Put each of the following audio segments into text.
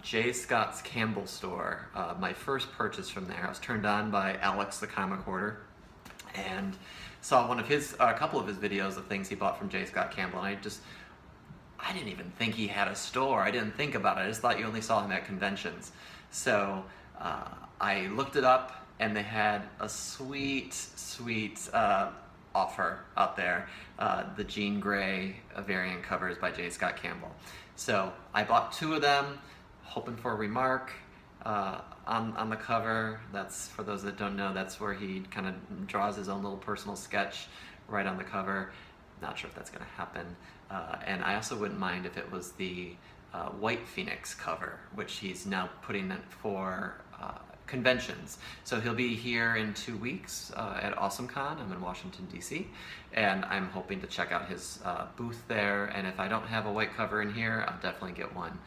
J. Scott Campbell store. My first purchase from there. I was turned on by Alex the comic hoarder, and saw a couple of his videos of things he bought from J. Scott Campbell, and I didn't even think he had a store. I didn't think about it. I just thought you only saw him at conventions. So I looked it up, and they had a sweet offer out there. The Jean Grey variant covers by J. Scott Campbell. So I bought 2 of them, hoping for a remark on the cover. That's, for those that don't know, that's where he kind of draws his own little personal sketch right on the cover. Not sure if that's going to happen. And I also wouldn't mind if it was the White Phoenix cover, which he's now putting it for conventions. So he'll be here in 2 weeks at AwesomeCon. I'm in Washington, D.C., and I'm hoping to check out his booth there. And if I don't have a white cover in here, I'll definitely get one,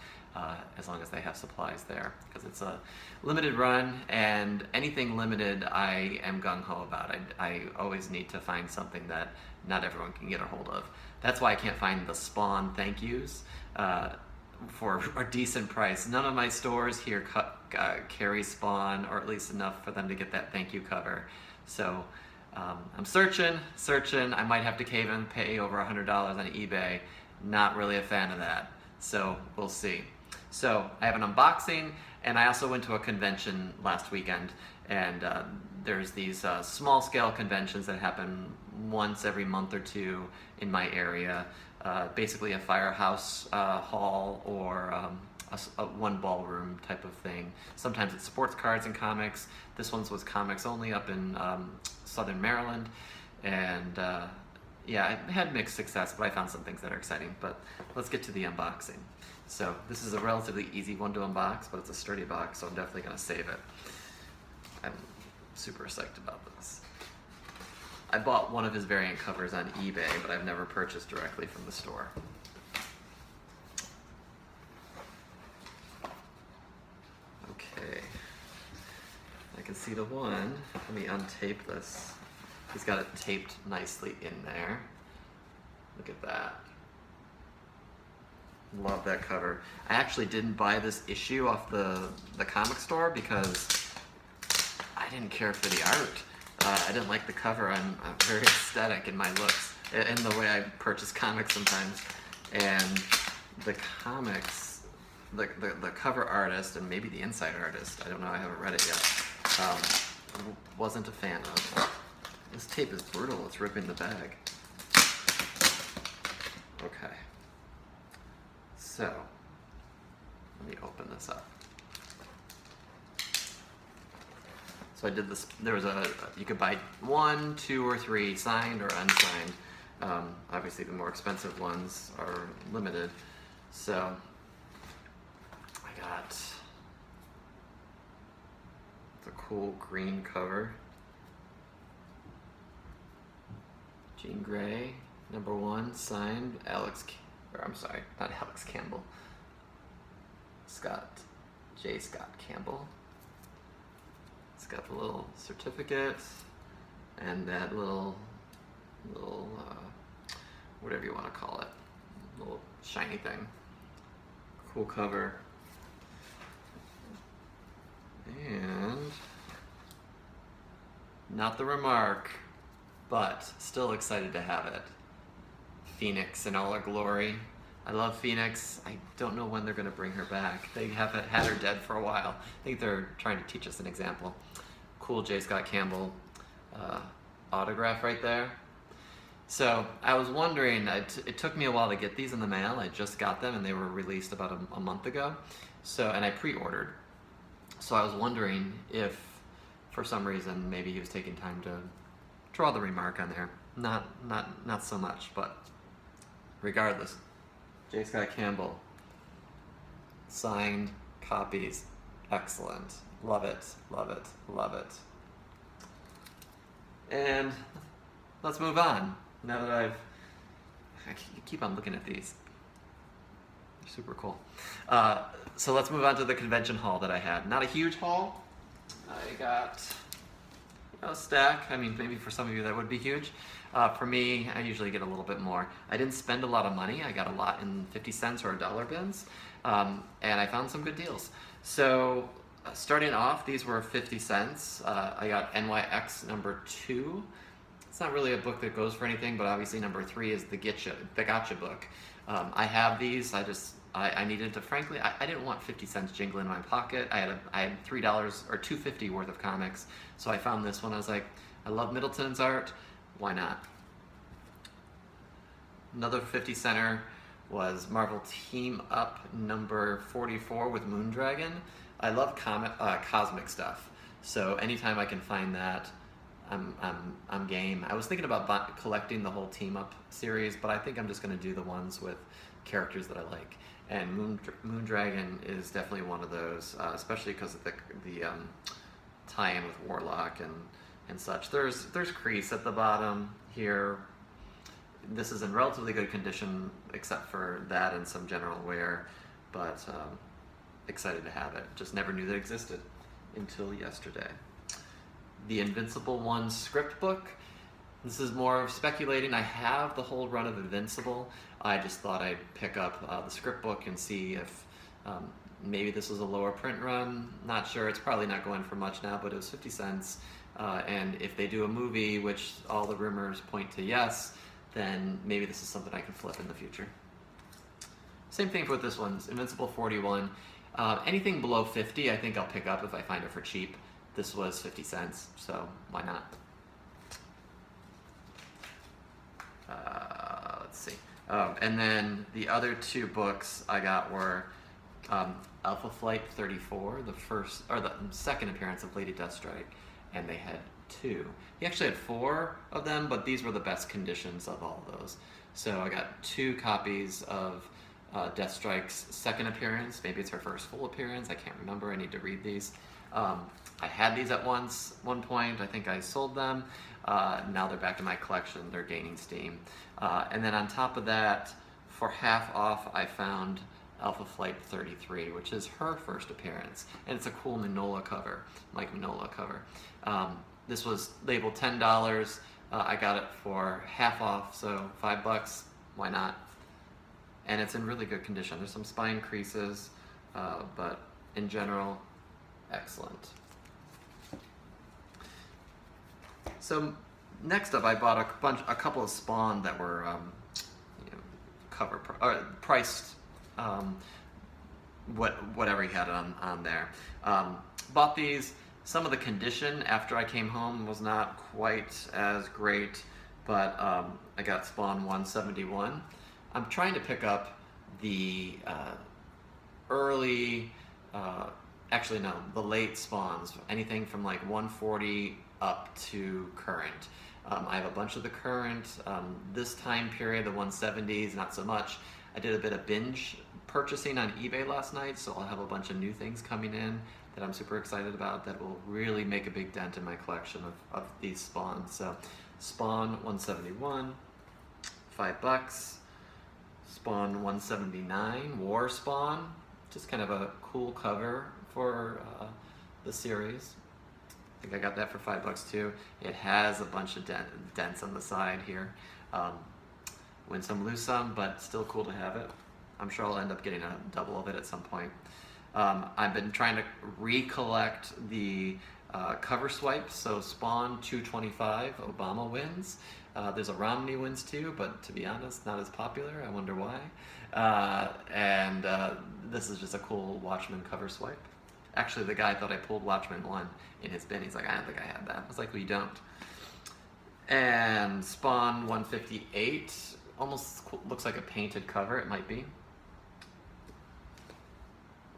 as long as they have supplies there, because it's a limited run, and anything limited I am gung-ho about. I always need to find something that not everyone can get a hold of. That's why I can't find the Spawn thank yous for a decent price. None of my stores here carry Spawn, or at least enough for them to get that thank you cover. So I'm searching. I might have to cave and pay over $100 on eBay. Not really a fan of that. So we'll see. So I have an unboxing, and I also went to a convention last weekend, and there's these small scale conventions that happen once every month or two in my area. Basically a firehouse hall, or a one ballroom type of thing. Sometimes it's sports cards and comics. This one was comics only up in Southern Maryland, and yeah, I had mixed success, but I found some things that are exciting. But let's get to the unboxing. So this is a relatively easy one to unbox, but it's a sturdy box, so I'm definitely going to save it. I'm super psyched about this. I bought one of his variant covers on eBay, but I've never purchased directly from the store. Okay, I can see the one. Let me untape this. He's got it taped nicely in there. Look at that. Love that cover. I actually didn't buy this issue off the comic store because I didn't care for the art. I didn't like the cover. I'm very aesthetic in my looks, in the way I purchase comics sometimes. And the comics, the cover artist, and maybe the inside artist, I don't know, I haven't read it yet, wasn't a fan of. This tape is brutal. It's ripping the bag. Okay. So, let me open this up. So I did this, there was you could buy 1, 2, or 3 signed or unsigned. Obviously the more expensive ones are limited. So I got the cool green cover. Jean Grey, #1, signed not Alex Campbell. J. Scott Campbell. It's got the little certificate and that little whatever you want to call it, little shiny thing. Cool cover. And not the remark, but still excited to have it. Phoenix in all her glory. I love Phoenix. I don't know when they're going to bring her back. They have had her dead for a while. I think they're trying to teach us an example. Cool J. Scott Campbell autograph right there. So I was wondering, it took me a while to get these in the mail. I just got them and they were released about a month ago. And I pre-ordered. So I was wondering if, for some reason, maybe he was taking time to draw the remark on there. Not so much, but regardless. J. Scott Campbell. Signed copies. Excellent. Love it, love it, love it. And let's move on. Now that I keep on looking at these. They're super cool. So let's move on to the convention haul that I had. Not a huge haul. I got a stack. I mean, maybe for some of you that would be huge. For me, I usually get a little bit more. I didn't spend a lot of money. I got a lot in 50 cents or $1 bins. and I found some good deals. So starting off, these were 50 cents. I got NYX #2. It's not really a book that goes for anything, but obviously #3 is the gotcha book. I have these. I needed to, frankly, I didn't want 50 cents jingling in my pocket. I had $3 or $2.50 worth of comics, so I found this one. I was like, I love Middleton's art. Why not? Another 50 center was Marvel Team Up #44 with Moondragon. I love cosmic stuff, so anytime I can find that, I'm game. I was thinking about collecting the whole Team Up series, but I think I'm just going to do the ones with characters that I like. And Moondragon is definitely one of those, especially because of the tie-in with Warlock and such. There's crease at the bottom here. This is in relatively good condition, except for that and some general wear, but excited to have it. Just never knew that existed until yesterday. The Invincible 1 script book. This is more of speculating. I have the whole run of Invincible. I just thought I'd pick up the script book and see if maybe this was a lower print run. Not sure. It's probably not going for much now, but it was 50 cents. And if they do a movie, which all the rumors point to yes, then maybe this is something I can flip in the future. Same thing with this one, Invincible 41. Anything below 50, I think I'll pick up if I find it for cheap. This was 50 cents, so why not? Let's see. And then the other two books I got were Alpha Flight 34, the second appearance of Lady Deathstrike, and they had 2. He actually had 4 of them, but these were the best conditions of all of those. So I got 2 copies of Deathstrike's second appearance. Maybe it's her first full appearance. I can't remember. I need to read these. I had these at one point. I think I sold them. Now they're back in my collection. They're gaining steam. And then on top of that, for half off, I found Alpha Flight 33, which is her first appearance. And it's a cool Mignola cover, Mike Mignola cover. This was labeled $10. I got it for half off, so $5. Why not? And it's in really good condition. There's some spine creases, but in general, excellent. So next up, I bought a couple of Spawn that were priced whatever he had on there. Bought these. Some of the condition after I came home was not quite as great, but I got Spawn 171. I'm trying to pick up the early, the late Spawns, anything from like 140 up to current. I have a bunch of the current. This time period, the 170s, not so much. I did a bit of binge purchasing on eBay last night, so I'll have a bunch of new things coming in that I'm super excited about that will really make a big dent in my collection of these Spawns. So Spawn 171, $5. Spawn 179, War Spawn, just kind of a cool cover for the series. I think I got that for $5 too. It has a bunch of dents on the side here. Win some, lose some, but still cool to have it. I'm sure I'll end up getting a double of it at some point. I've been trying to recollect the cover swipes, so Spawn 225, Obama wins. There's a Romney wins too, but to be honest, not as popular. I wonder why. This is just a cool Watchmen cover swipe. Actually, the guy thought I pulled Watchmen 1 in his bin. He's like, I don't think I had that. I was like, well, you don't. And Spawn 158, almost looks like a painted cover. It might be.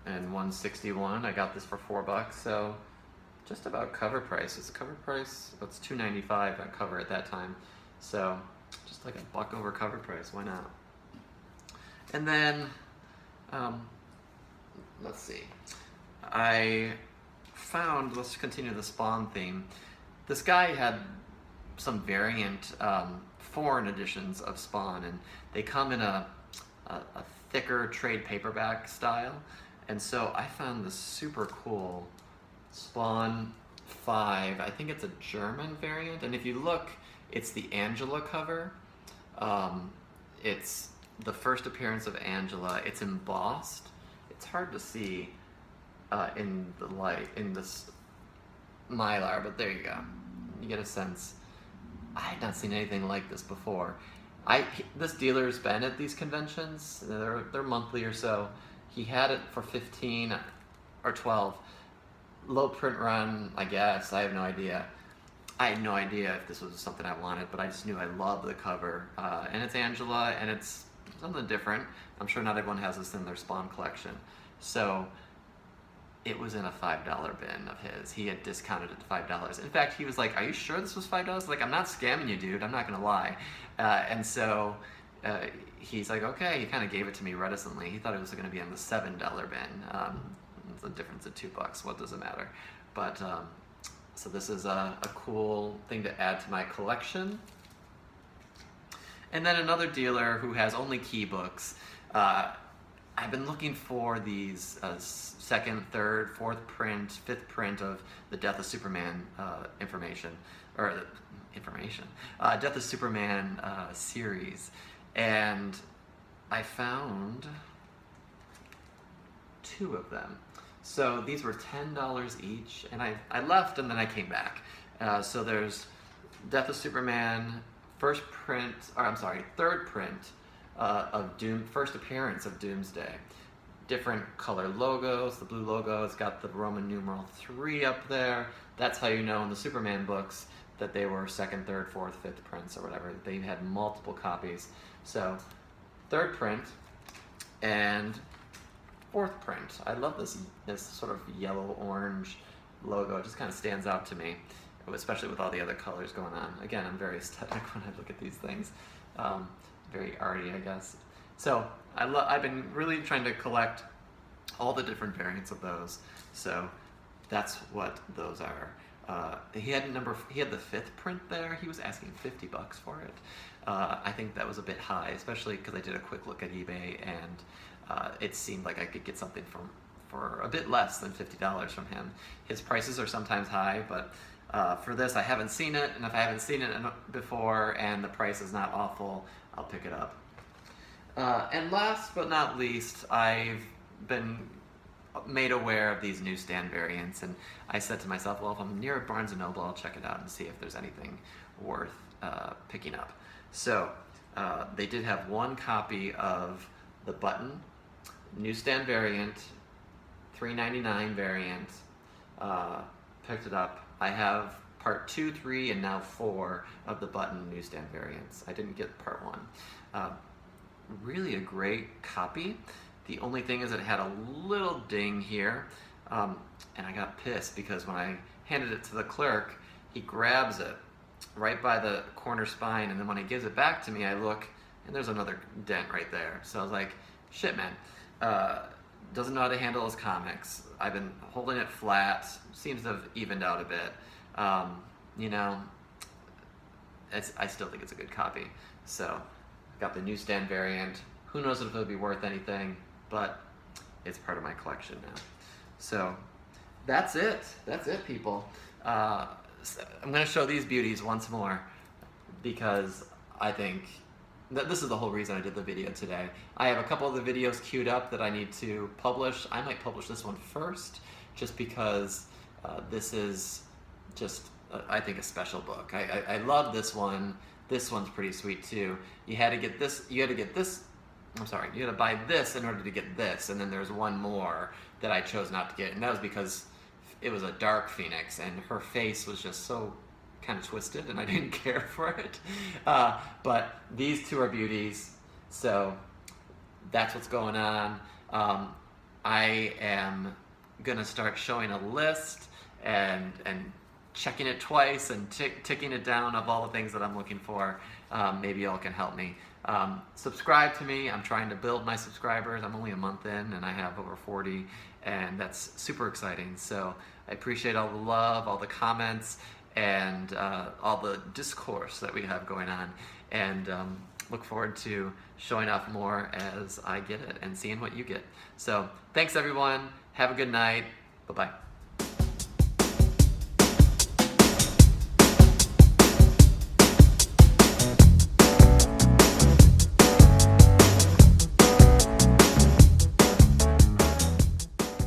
And 161, I got this for $4, so just about cover price. It's a cover price, that's $2.95 on cover at that time. So just like $1 over cover price, why not? And then, let's see. I found, let's continue the Spawn theme. This guy had some variant foreign editions of Spawn, and they come in a thicker trade paperback style. And so I found this super cool Spawn 5. I think it's a German variant. And if you look, it's the Angela cover. It's the first appearance of Angela. It's embossed. it's hard to see in the light, in this Mylar, but there you go. You get a sense. I had not seen anything like this before. This dealer's been at these conventions. They're monthly or so. He had it for 15 or 12. Low print run, I guess. I have no idea. I had no idea if this was something I wanted, but I just knew I loved the cover. And it's Angela, and it's something different. I'm sure not everyone has this in their Spawn collection. So it was in a $5 bin of his. He had discounted it to $5. In fact, he was like, "Are you sure this was $5?" Like, I'm not scamming you, dude. I'm not gonna lie. And so he's like, okay. He kind of gave it to me reticently. He thought it was gonna be in the $7 bin. It's a difference of $2. What does it matter? But so this is a cool thing to add to my collection. And then another dealer who has only key books. I've been looking for these second, third, fourth print, fifth print of the Death of Superman Death of Superman series, and I found 2 of them. So these were $10 each, and I left and then I came back. So there's Death of Superman, third print of first appearance of Doomsday. Different color logos, the blue logo, it's got the Roman numeral 3 up there. That's how you know in the Superman books that they were second, third, fourth, fifth prints or whatever. They had multiple copies. So, third print and fourth print. I love this sort of yellow-orange logo. It just kind of stands out to me, especially with all the other colors going on. Again, I'm very aesthetic when I look at these things. Very arty, I guess. So I've been really trying to collect all the different variants of those. So that's what those are. He had the 5th print there. He was asking $50 for it. I think that was a bit high, especially because I did a quick look at eBay and it seemed like I could get something for a bit less than $50 from him. His prices are sometimes high, but for this I haven't seen it, and if I haven't seen it before and the price is not awful, I'll pick it up. And last but not least, I've been made aware of these Newsstand variants, and I said to myself, well, if I'm near Barnes & Noble, I'll check it out and see if there's anything worth picking up. So they did have one copy of the Button Newsstand variant, $3.99 variant. Picked it up. I have part 2, 3, and now 4 of the Button Newsstand variants. I didn't get part 1. Really a great copy. The only thing is it had a little ding here, and I got pissed because when I handed it to the clerk, he grabs it right by the corner spine, and then when he gives it back to me, I look, and there's another dent right there. So I was like, shit, man. Doesn't know how to handle his comics. I've been holding it flat. Seems to have evened out a bit. You know, I still think it's a good copy. So, got the Newsstand variant. Who knows if it'll be worth anything, but it's part of my collection now. So, that's it. That's it, people. I'm going to show these beauties once more because I think this is the whole reason I did the video today. I have a couple of the videos queued up that I need to publish. I might publish this one first just because this is just, I think, a special book. I love this one. This one's pretty sweet too. You had to get this, you had to buy this in order to get this, and then there's one more that I chose not to get, and that was because it was a dark Phoenix, and her face was just so kind of twisted, and I didn't care for it. But these two are beauties, so that's what's going on. I am gonna start showing a list and checking it twice and ticking it down of all the things that I'm looking for. Maybe y'all can help me. Subscribe to me. I'm trying to build my subscribers. I'm only a month in and I have over 40, and that's super exciting. So I appreciate all the love, all the comments, and all the discourse that we have going on, and look forward to showing off more as I get it and seeing what you get. So thanks everyone. Have a good night. Bye-bye.